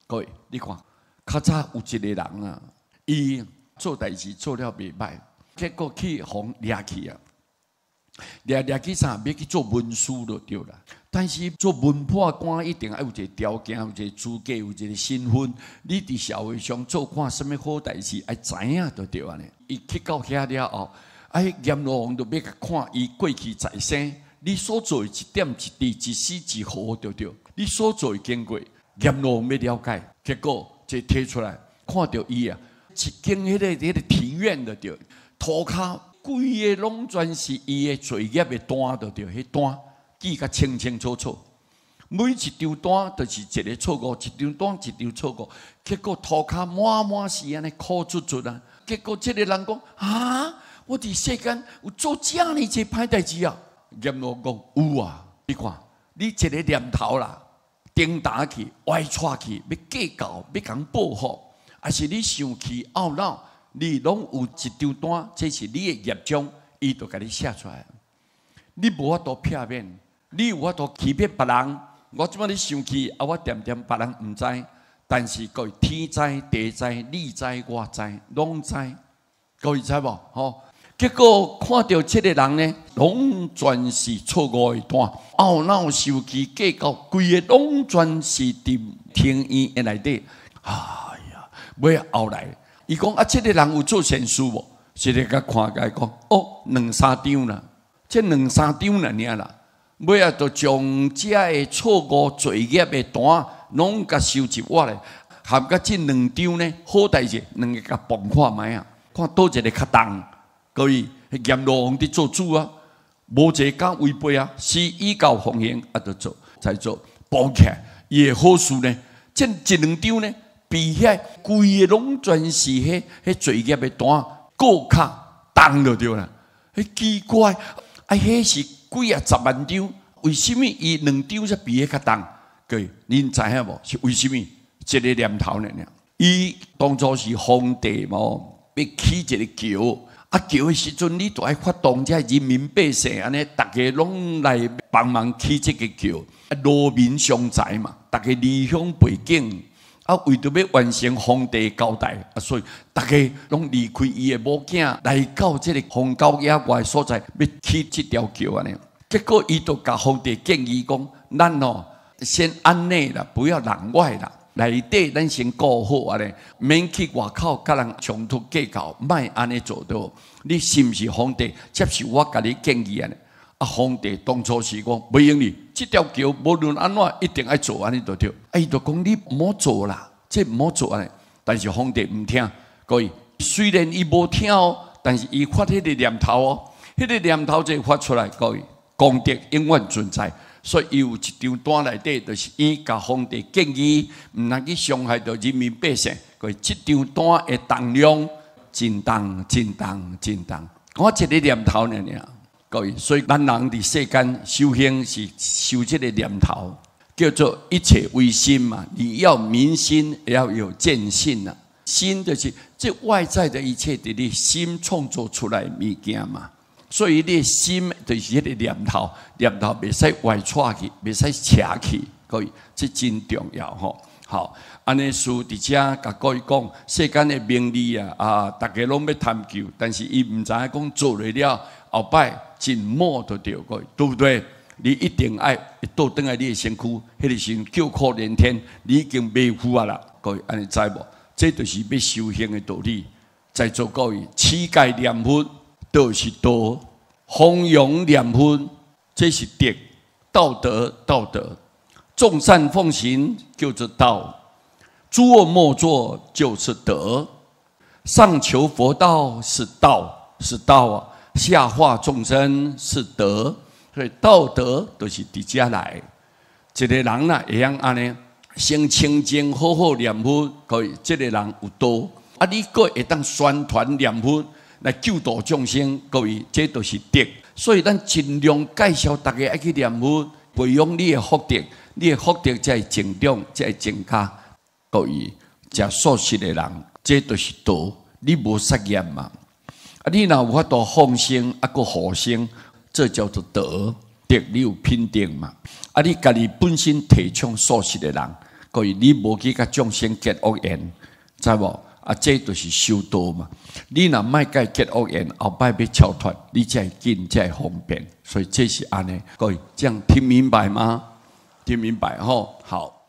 各位，你看，较早有一个人啊，伊做代志做了袂歹，结果去互掠去啊，掠去啥？要去做文书就对啦。但是做文破官一定要有一个条件，有一个资格，有一个身份。你伫社会上做看什么好代志，爱知影就对啊呢。伊去到遐了后，阎罗王就要甲看伊过去在生。你所做的一点一滴一丝一毫，对不对？你所做的经过，阎罗王要了解，结果就提出来，看到伊啊，一间迄个庭院的对，涂骹规个拢全是伊的罪业的单，对对，迄单记甲清清楚楚。每一张单都是一个错误，一张单一张错误，结果涂骹满是安尼哭出啊！结果这个人讲啊，我伫世间有做这呢一歹代志啊！阎罗讲有啊，你看，你一个念头啦，颠打去、歪错去，要计较，要讲报复，还是你生气懊恼，你拢有一张单，这是你的业障，伊就甲你写出来。你无法度骗面，你有法度欺骗别人。我即摆你生气，我点别人唔知，但是各位天知、地知、你知、我知，拢知，各位知无？吼。结果看到这个人呢，拢全是错误的单，懊恼、受气、计较，规个拢全是伫庭院的内底。哎呀，尾后来，伊讲啊，这个人有做善事无？这个甲看起来讲，哦，2、3张啦，这2、3张啦，啦，尾啊，就将这个错误罪业的单，拢甲收集我来，含甲这2张呢，好代志，2个甲放看卖啊，看倒一个较重。各位，阎罗王伫做主啊，无一个敢违背啊，是依教奉行啊，就做才做绑起来。伊的好事呢，这1、2张呢，比遐规个拢全是迄罪业的单，个较重就对啦。奇怪，迄是几啊10万张，为什么伊2张才比迄较重？各位，恁知影无？是为什么？一个念头呢？伊当初是皇帝无，要起一个桥。桥的时阵，你都爱发动这人民百姓安尼，大家拢来帮忙起这个桥，劳民伤财嘛，大家离乡背景，为着要完成皇帝交代，所以大家拢离开伊的母囝，来到这个荒郊野外所在，要起这条桥安尼。结果伊就甲皇帝建议讲，咱先安内啦，不要攘外啦。内底咱先顾好安尼，免去外口甲人冲突计较，莫安尼做到。你是毋是皇帝接受我甲你建议安尼？皇帝当初是讲袂用你，这条桥无论安怎一定要做安尼就对。伊就讲你唔好做啦，这唔好做安尼。但是皇帝唔听，各位虽然伊无听哦，但是伊发迄个念头哦，迄个念头就发出来，各位功德永远存在。所以，有一张单内底，就是伊甲皇帝建议，唔能去伤害到人民百姓。佢这张单的重量真重。我一个念头呢，各位，所以咱人伫世间修行是修这个念头，叫做一切唯心嘛。你要明心，也要有见性呐。心就是这外在的一切，伫你心创作出来物件嘛。所以你的心就是迄个念头袂使歪错去，袂使邪去，各位，这真重要吼。好，安尼书伫遮甲各位讲，世间的名利啊，大家拢要探究，但是伊唔知影讲做了后摆真莫就对，各位，对不对？你一定爱倒转来你的身躯，迄个时叫苦连天，你已经袂赴啊啦，各位，安尼知无？这就是要修行的道理。在座各位，乞丐念佛。就是道，弘扬念佛，这是德，道德，众善奉行就是道，诸恶莫作就是德，上求佛道是道啊，下化众生是德，所以道德都是伫遮来。一个人呐，会晓安尼，先清净好好念佛，可以，这个人有道。你个会当宣传念佛。来救度众生，各位，这都是德。所以咱尽量介绍大家爱去念佛，培养你的福德，你的福德才会成长，才会增加。各位，食素食的人，这都是道。你无实验嘛？你若有法度放生，个护生，这叫做德。德你有品定嘛？你家己本身提倡素食的人，各位，你无去甲众生结恶缘，知无？啊，这就是修道嘛。你若莫甲结恶缘，后摆要超脱，你才会紧，才会方便。所以这是安尼，各位这样听明白吗？听明白吼？好。